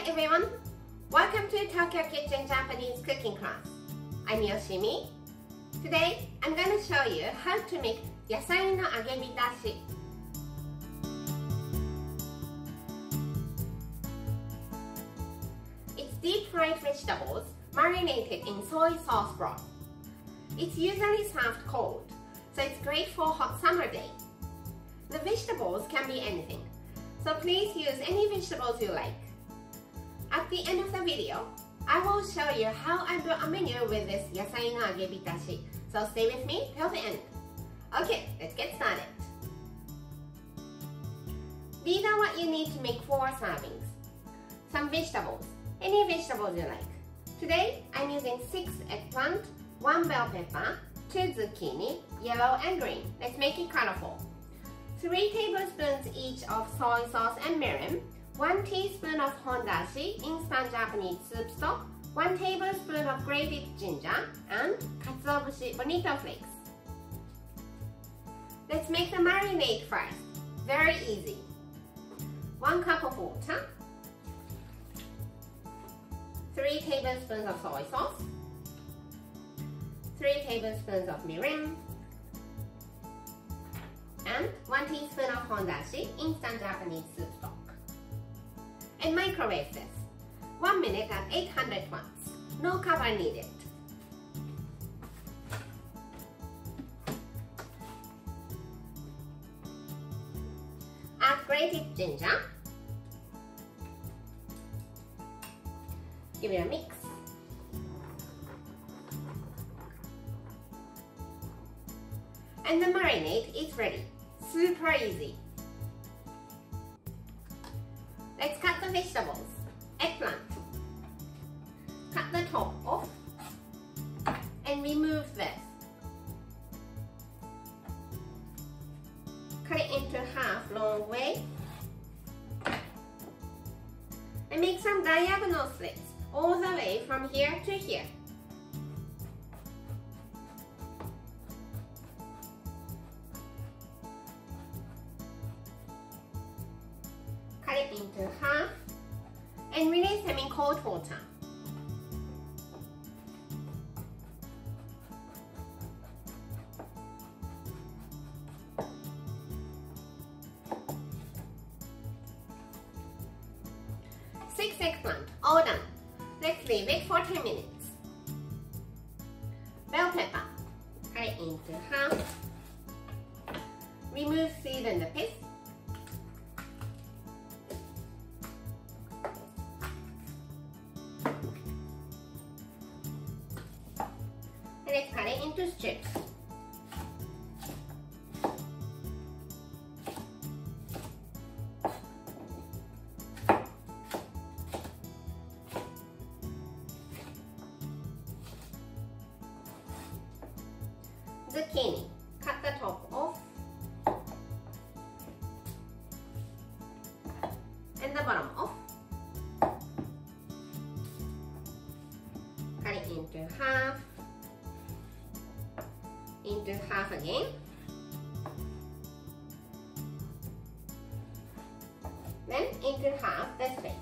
everyone! Welcome to Tokyo Kitchen Japanese cooking class. I'm Yoshimi. Today, I'm going to show you how to make yasai no agebitashi. It's deep-fried vegetables marinated in soy sauce broth. It's usually served cold, so it's great for a hot summer day. The vegetables can be anything, so please use any vegetables you like. At the end of the video, I will show you how I built a menu with this yasai no agebitashi, so stay with me till the end. Okay, let's get started. These are what you need to make 4 servings. Some vegetables, any vegetables you like. Today, I'm using 6 eggplant, 1 bell pepper, 2 zucchini, yellow and green. Let's make it colorful. 3 tablespoons each of soy sauce and mirin, 1 teaspoon of hondashi, instant Japanese soup stock, 1 tablespoon of grated ginger, and katsuobushi bonito flakes. Let's make the marinade first. Very easy. 1 cup of water, 3 tablespoons of soy sauce, 3 tablespoons of mirin, and 1 teaspoon of hondashi, instant Japanese soup stock. And microwave this. 1 minute at 800 watts. No cover needed. Add grated ginger. Give it a mix. And the marinade is ready. Super easy. Let's cut the vegetables. Eggplant. Cut the top off and remove this. Cut it into half long way and make some diagonal slits all the way from here to here. Cut it into half and release them in cold water. Six eggplant, all done. Let's leave it for 10 minutes. Bell pepper, cut it into half. Remove seed and the pith. And let's cut it into strips. Zucchini, cut the top off and the bottom off. Cut it into half again. Then into half this way.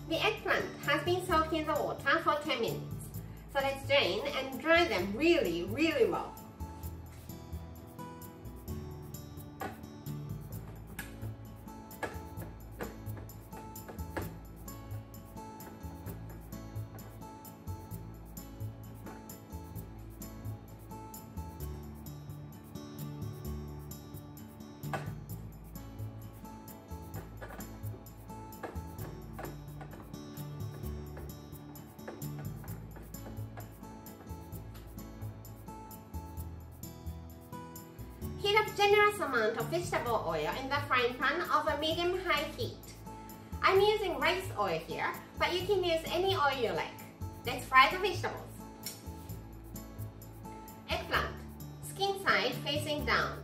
The eggplant has been soaked in the water for 10 minutes, so let's drain and dry them really well. Heat up generous amount of vegetable oil in the frying pan over medium-high heat. I'm using rice oil here, but you can use any oil you like. Let's fry the vegetables. Eggplant. Skin side facing down.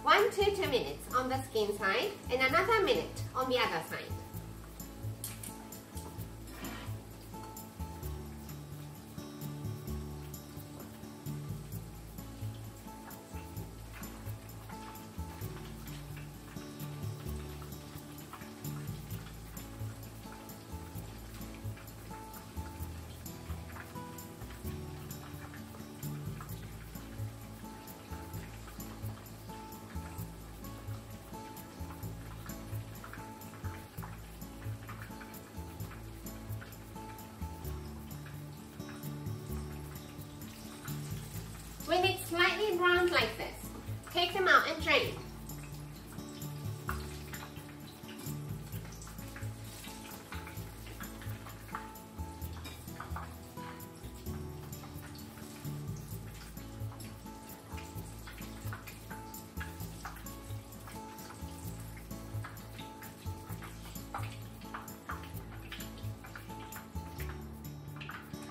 One to 2 minutes on the skin side and another minute on the other side. When it's slightly browned like this, take them out and drain.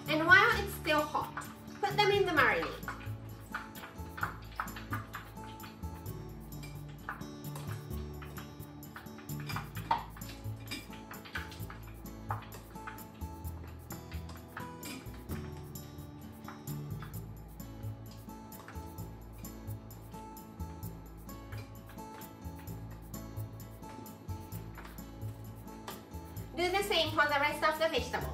And while it's still hot, put them in the marinade. Do the same for the rest of the vegetables.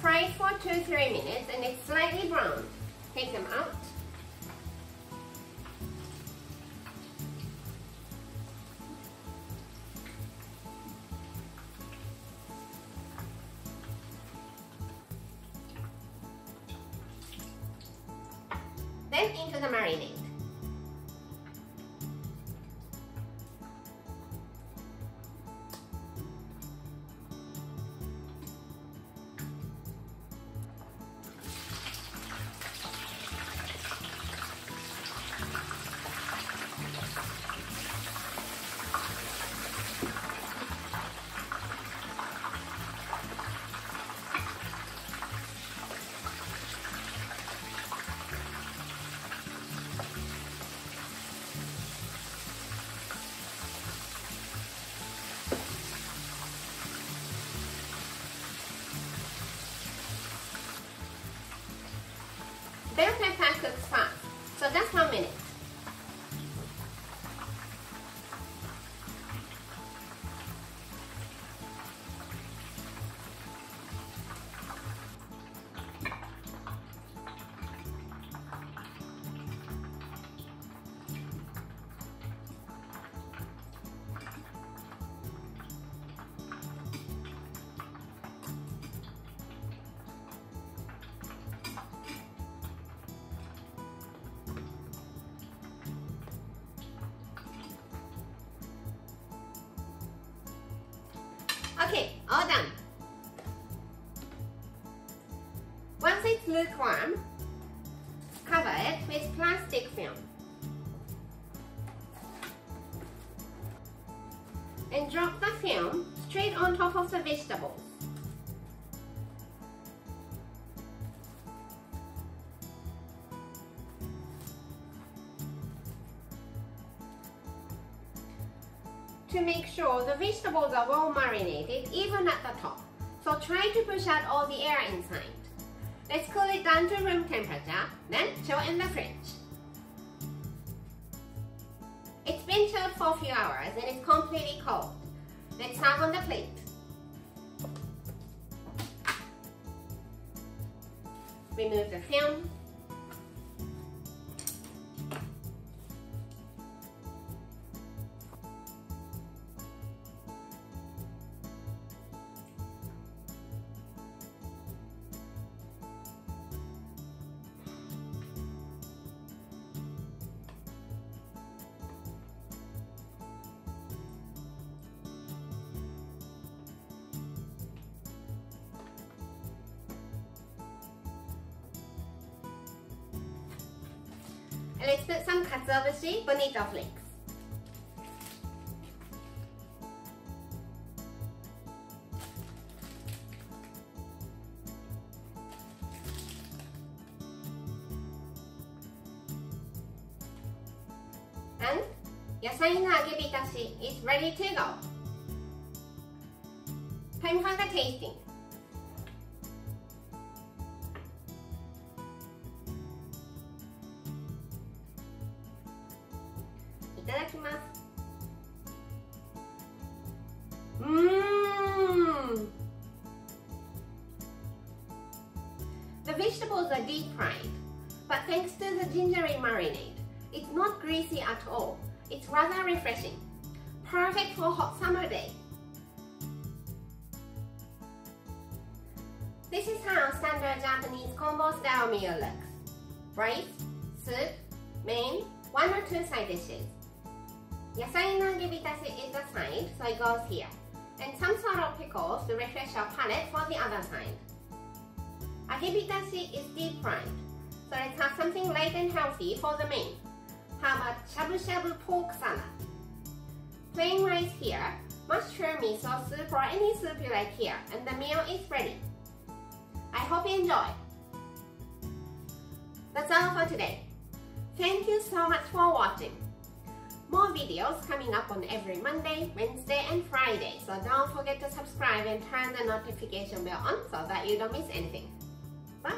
Fry it for 2-3 minutes and it's slightly browned. Take them out. Then into the marinade. Bell pepper cooks fast, so just 1 minute. Okay, all done. Once it's lukewarm, cover it with plastic film and drop the film straight on top of the vegetables. To make sure the vegetables are well marinated even at the top, so try to push out all the air inside. Let's cool it down to room temperature, then chill in the fridge. It's been been chilled for a few hours and it's completely cold. Let's serve on the plate. Remove the film. And let's put some katsuobushi bonito flakes. And yasai no agebitashi is ready to go. Time for the tasting. The vegetables are deep fried, but thanks to the gingery marinade, it's not greasy at all. It's rather refreshing. Perfect for a hot summer day. This is how standard Japanese combo style meal looks. Rice, soup, main, 1 or 2 side dishes. Yasai no agebitashi is the side, so it goes here. And some sort of pickles to refresh our palate for the other side. Agebitashi is deep fried, so let's have something light and healthy for the main. How about shabu shabu pork salad? Plain rice here, mushroom miso soup or any soup you like here, and the meal is ready. I hope you enjoy. That's all for today. Thank you so much for watching. More videos coming up on every Monday, Wednesday and Friday, so don't forget to subscribe and turn the notification bell on so that you don't miss anything. Bye!